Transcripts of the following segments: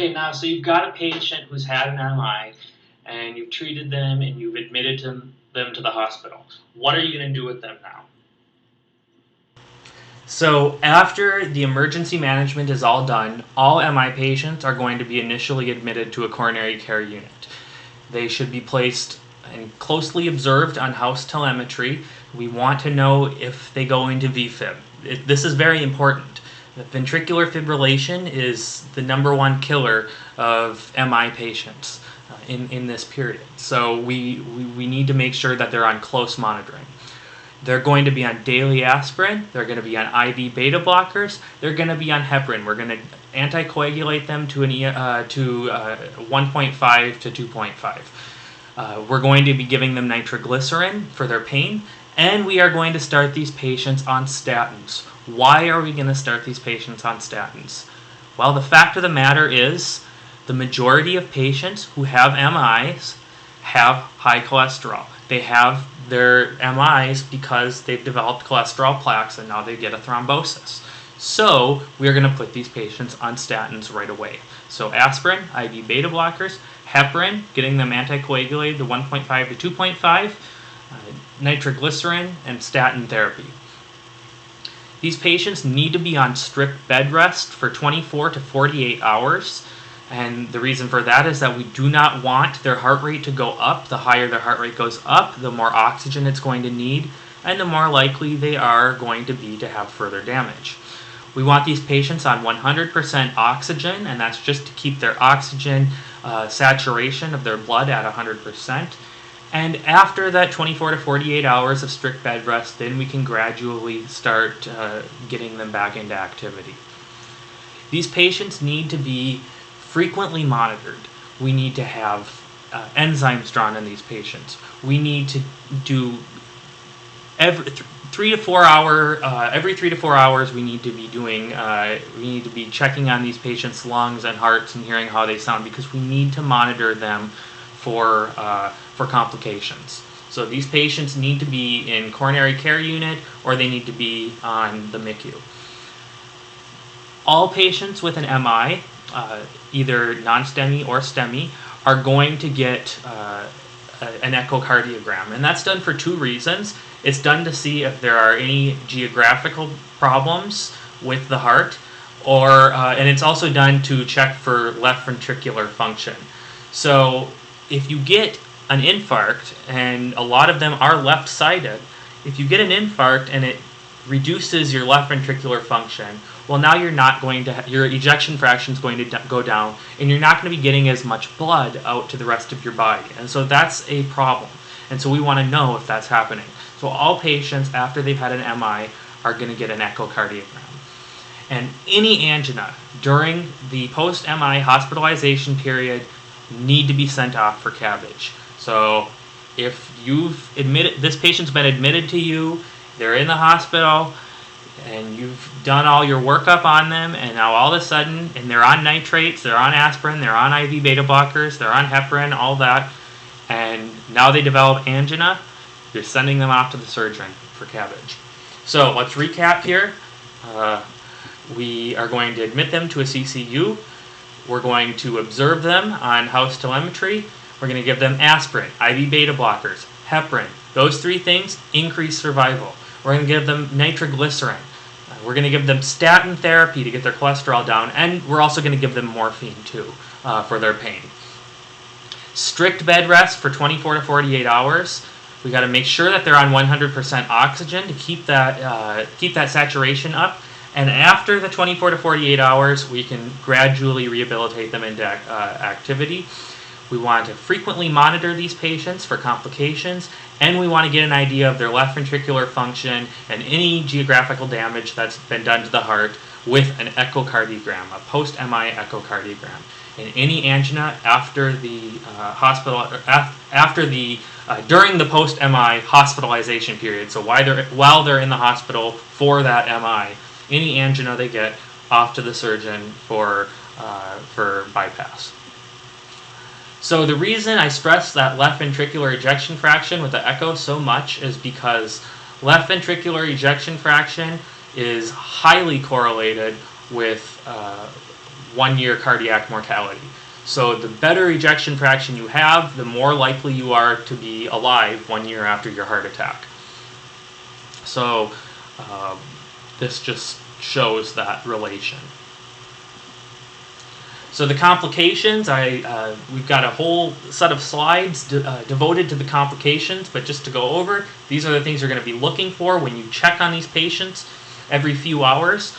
Okay, now, so you've got a patient who's had an MI, and you've treated them, and you've admitted them to the hospital. What are you going to do with them now? So after the emergency management is all done, all MI patients are going to be initially admitted to a coronary care unit. They should be placed and closely observed on house telemetry. We want to know if they go into VFib. This is very important. Ventricular fibrillation is the #1 killer of MI patients in this period. So we need to make sure that they're on close monitoring. They're going to be on daily aspirin. They're going to be on IV beta blockers. They're going to be on heparin. We're going to anticoagulate them to 1.5 to 2.5. We're going to be giving them nitroglycerin for their pain, and we are going to start these patients on statins. Why are we going to start these patients on statins? Well, the fact of the matter is the majority of patients who have MIs have high cholesterol. They have their MIs because they've developed cholesterol plaques and now they get a thrombosis. So we're going to put these patients on statins right away. So aspirin, IV beta blockers, heparin, getting them anticoagulated to 1.5 to 2.5, nitroglycerin, and statin therapy. These patients need to be on strict bed rest for 24 to 48 hours. And the reason for that is that we do not want their heart rate to go up. The higher their heart rate goes up, the more oxygen it's going to need, and the more likely they are going to be to have further damage. We want these patients on 100% oxygen, and that's just to keep their oxygen saturation of their blood at 100%. And after that 24 to 48 hours of strict bed rest, then we can gradually start getting them back into activity. These patients need to be frequently monitored. We need to have enzymes drawn in these patients. We need to do every 3 to 4 hours. We need to be doing. We need to be checking on these patients' lungs and hearts and hearing how they sound, because we need to monitor them for complications. So these patients need to be in coronary care unit, or they need to be on the MICU. All patients with an MI, either non-STEMI or STEMI, are going to get an echocardiogram, and that's done for 2 reasons. It's done to see if there are any geographical problems with the heart, and it's also done to check for left ventricular function. So if you get an infarct, and a lot of them are left-sided, if you get an infarct and it reduces your left ventricular function, well, now you're not going to your ejection fraction is going to go down, and you're not going to be getting as much blood out to the rest of your body. And so that's a problem. And so we want to know if that's happening. So all patients after they've had an MI are going to get an echocardiogram. And any angina during the post-MI hospitalization period need to be sent off for cabbage. So if this patient's been admitted to you, they're in the hospital, and you've done all your workup on them, and now all of a sudden, and they're on nitrates, they're on aspirin, they're on IV beta blockers, they're on heparin, all that, and now they develop angina, you're sending them off to the surgeon for cabbage. So let's recap here. We are going to admit them to a CCU. We're going to observe them on house telemetry. We're going to give them aspirin, IV beta blockers, heparin. Those 3 things increase survival. We're going to give them nitroglycerin. We're going to give them statin therapy to get their cholesterol down, and we're also going to give them morphine too for their pain. Strict bed rest for 24 to 48 hours. We got to make sure that they're on 100% oxygen to keep that saturation up. And after the 24 to 48 hours, we can gradually rehabilitate them into activity. We want to frequently monitor these patients for complications, and we want to get an idea of their left ventricular function and any geographical damage that's been done to the heart with an echocardiogram, a post-MI echocardiogram. And any angina after the during the post-MI hospitalization period, so while they're in the hospital for that MI, any angina they get, off to the surgeon for bypass. So the reason I stress that left ventricular ejection fraction with the echo so much is because left ventricular ejection fraction is highly correlated with 1-year cardiac mortality. So the better ejection fraction you have, the more likely you are to be alive 1 year after your heart attack. So this just shows that relation. So the complications, we've got a whole set of slides devoted to the complications, but just to go over, these are the things you're going to be looking for when you check on these patients every few hours.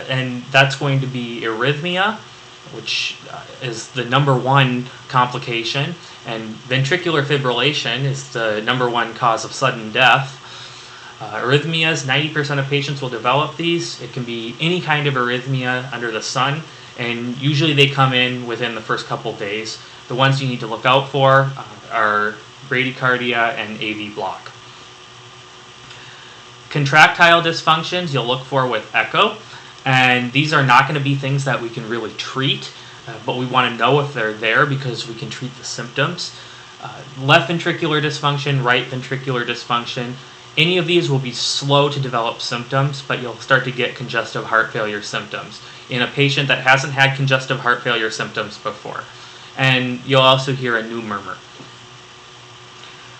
And that's going to be arrhythmia, which is the #1 complication, and ventricular fibrillation is the #1 cause of sudden death. Arrhythmias, 90% of patients will develop these. It can be any kind of arrhythmia under the sun, and usually they come in within the first couple days. The ones you need to look out for are bradycardia and AV block. Contractile dysfunctions you'll look for with echo, and these are not going to be things that we can really treat, but we want to know if they're there because we can treat the symptoms. Left ventricular dysfunction, right ventricular dysfunction, any of these will be slow to develop symptoms, but you'll start to get congestive heart failure symptoms in a patient that hasn't had congestive heart failure symptoms before. And you'll also hear a new murmur.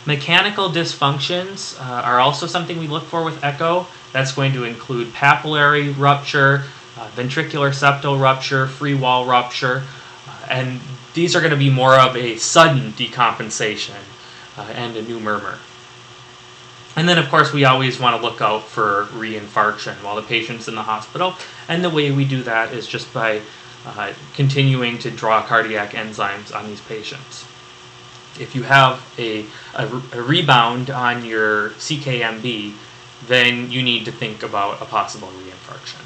Mechanical dysfunctions are also something we look for with echo. That's going to include papillary rupture, ventricular septal rupture, free wall rupture, and these are going to be more of a sudden decompensation and a new murmur. And then, of course, we always want to look out for reinfarction while the patient's in the hospital. And the way we do that is just by continuing to draw cardiac enzymes on these patients. If you have a rebound on your CKMB, then you need to think about a possible reinfarction.